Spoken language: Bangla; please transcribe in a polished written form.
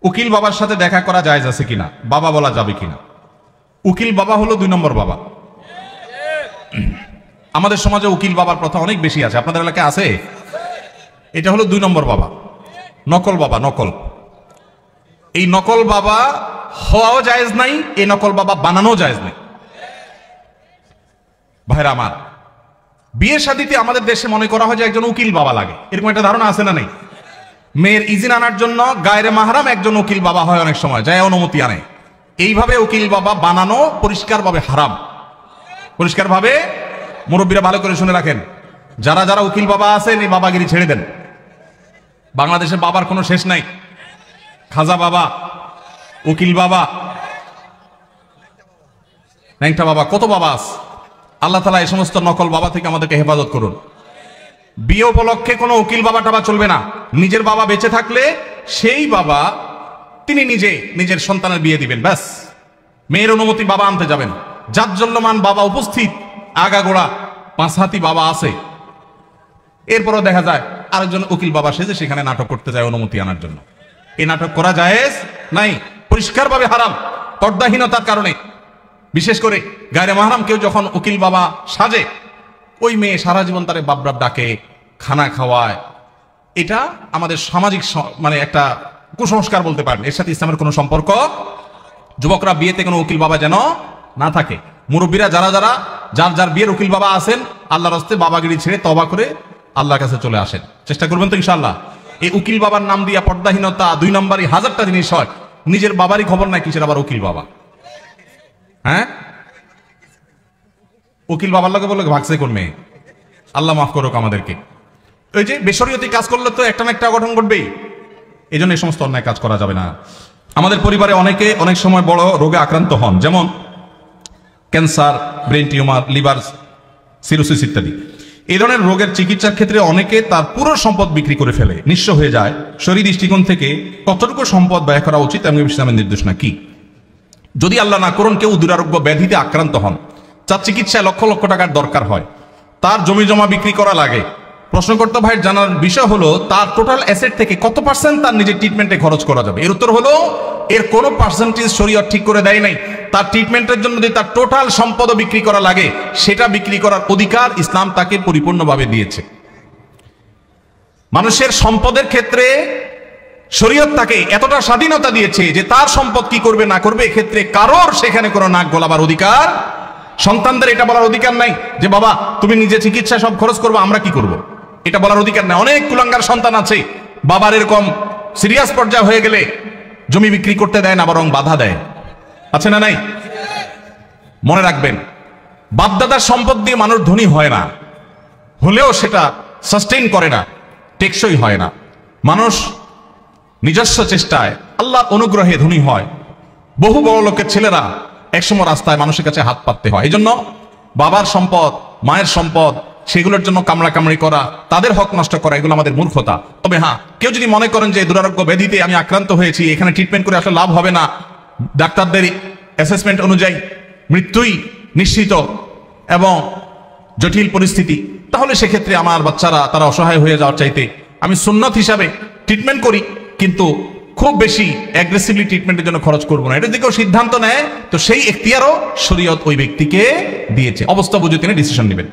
উকিল বাবার সাথে দেখা করা জায়েজ আছে কিনা, বাবা বলা যাবে কিনা? উকিল বাবা হলো 2 নম্বর বাবা। আমাদের সমাজে উকিল বাবার প্রথা অনেক বেশি আছে, আপনাদের এলাকায় আছে? এটা হলো 2 নম্বর বাবা, নকল বাবা। নকল, এই নকল বাবা হওয়াও জায়েজ নাই, এই নকল বাবা বানানো জায়েজ নাই। ভাইরা আমার, বিয়ে শাদীতে আমাদের দেশে মনে করা হয় যে একজন উকিল বাবা লাগে, এরকম একটা ধারণা আছে না নেই? মেয়ের ইজিন আনার জন্য গায়রে মাহরাম একজন উকিল বাবা হয়, অনেক সময় যায় অনুমতি আনে। এইভাবে উকিল বাবা বানানো পরিষ্কারভাবে হারাম, পরিষ্কারভাবে। মুরব্বীরা ভালো করে শুনে রাখেন, যারা যারা উকিল বাবা আছেন এই বাবাগিরি ছেড়ে দেন। বাংলাদেশে বাবার কোনো শেষ নাই। খাজা বাবা, উকিল বাবা, ন্যাংটা বাবা, কত বাবা আছে। আল্লাহ তাআলা এই সমস্ত নকল বাবা থেকে আমাদেরকে হেফাজত করুন। বিয়ে উপলক্ষে কোনো উকিল বাবা টাবা চলবে না। নিজের বাবা বেঁচে থাকলে সেই বাবা তিনি নিজে নিজের সন্তানের বিয়ে দিবেন, ব্যাস। মেয়ের অনুমতি বাবা আনতে যাবেন। জাজ্জল্যমান বাবা উপস্থিত, আগাগোড়া 5 হাতি বাবা আছে। এরপরও দেখা যায় আরেকজন উকিল বাবা সেজে সেখানে নাটক করতে যায় অনুমতি আনার জন্য। এই নাটক করা জায়েজ নাই, পরিষ্কারভাবে হারাম, পর্দাহীনতার কারণে। বিশেষ করে গায়রে মাহরাম কেউ যখন উকিল বাবা সাজে, ওই মেয়ে সারা জীবন তারে বাবরাব ডাকে, খানা খাওয়ায়। এটা আমাদের সামাজিক মানে একটা কুসংস্কার বলতে পারেন, এর সাথে ইসলামের কোনো সম্পর্ক। যুবকরা বিয়েতে কোনো উকিল বাবা যেন না থাকে। মুরব্বীরা যারা যারা যার যার বিয়ের উকিল বাবা আছেন, আল্লাহর রাস্তে বাবাগিরি ছেড়ে তওবা করে আল্লাহর কাছে চলে আসেন, চেষ্টা করবেন তো ইনশাআল্লাহ। এই উকিল বাবার নাম দিয়া পর্দাহীনতা 2 নম্বরই 1000টা জিনিস হয়। নিজের বাবারই খবর নাই, কিসের আবার উকিল বাবা? হ্যাঁ, উকিল বাবার লোকে বললো ভাগছে কোন মেয়ে। আল্লাহ মাফ করুক আমাদেরকে। ওই যে বেশরিয়তি কাজ করলে তো একটা না একটা অঘটন ঘটবেই, এই জন্য এই সমস্ত অন্যায় কাজ করা যাবে না। আমাদের পরিবারে অনেকে অনেক সময় বড় রোগে আক্রান্ত হন, যেমন cancer, brain tumour, liver cirrhosis ইত্যাদি। এই ধরনের রোগের চিকিৎসার ক্ষেত্রে অনেকে তার পুরো সম্পদ বিক্রি করে ফেলে, নিঃস্ব হয়ে যায়। শরীর দৃষ্টিকোণ থেকে কতটুকু সম্পদ ব্যয় করা উচিত এবং ইসলামের নির্দেশনা কি? যদি আল্লাহ না করুন কেউ দুরারোগ্য ব্যাধিতে আক্রান্ত হন, যার চিকিৎসায় লক্ষ লক্ষ টাকার দরকার হয়, তার জমি জমা বিক্রি করা লাগে। প্রশ্নকর্তা ভাইয়ের জানার বিষয় হলো তার টোটাল অ্যাসেট থেকে কত পার্সেন্ট তার নিজের ট্রিটমেন্টে খরচ করা যাবে? এর উত্তর হলো এর কোনো পার্সেন্টেজ শরীয়ত ঠিক করে দেয় নাই। তার ট্রিটমেন্টের জন্য যদি তার টোটাল সম্পদ বিক্রি করা লাগে, সেটা বিক্রি করার অধিকার ইসলাম তাকে পরিপূর্ণভাবে দিয়েছে। মানুষের সম্পদের ক্ষেত্রে শরীয়ত তাকে এতটা স্বাধীনতা দিয়েছে যে তার সম্পদ কি করবে না করবে এক্ষেত্রে কারোর সেখানে কোনো নাক গলাবার অধিকার, সন্তানদের এটা বলার অধিকার নাই যে বাবা তুমি নিজে চিকিৎসা সব খরচ করবো, আমরা কি করব, এটা বলার অধিকার নাই। অনেক কুলাঙ্গার সন্তান আছে, বাবার এরকম সিরিয়াস পর্যায়ে হয়ে গেলে জমি বিক্রি করতে দেয় না, বরং বাধা দেয়। আছে না নাই? মনে রাখবেন, বাপদাদার সম্পদ দিয়ে মানুষ ধনী হয় না, হলেও সেটা সাস্টেইন করে না, টেকসই হয় না। মানুষ নিজস্ব চেষ্টায় আল্লাহর অনুগ্রহে ধনী হয়। বহু বড় লোকের ছেলেরা একসময় রাস্তায় মানুষের কাছে হাত পাততে হয়। এই জন্য বাবার সম্পদ, মায়ের সম্পদ, সেগুলোর জন্য কামড়াকামড়ি করা, তাদের হক নষ্ট করা, এগুলো আমাদের মূর্খতা। তবে হ্যাঁ, কেউ যদি মনে করেন যে দুরারোগ্য ব্যাধিতে আমি আক্রান্ত হয়েছি, এখানে ট্রিটমেন্ট করে আসলে লাভ হবে না, ডাক্তারদের অ্যাসেসমেন্ট অনুযায়ী মৃত্যুই নিশ্চিত এবং জটিল পরিস্থিতি, তাহলে সেক্ষেত্রে আমার বাচ্চারা তারা অসহায় হয়ে যাওয়ার চাইতে আমি সুন্নত হিসাবে ট্রিটমেন্ট করি, কিন্তু খুব বেশি অ্যাগ্রেসিভলি ট্রিটমেন্টের জন্য খরচ করবো না। এটা যদি কেউ সিদ্ধান্ত নেয়, তো সেই এখতিয়ারও শরীয়ত ওই ব্যক্তিকে দিয়েছে। অবস্থা বুঝে তিনি ডিসিশন নেবেন।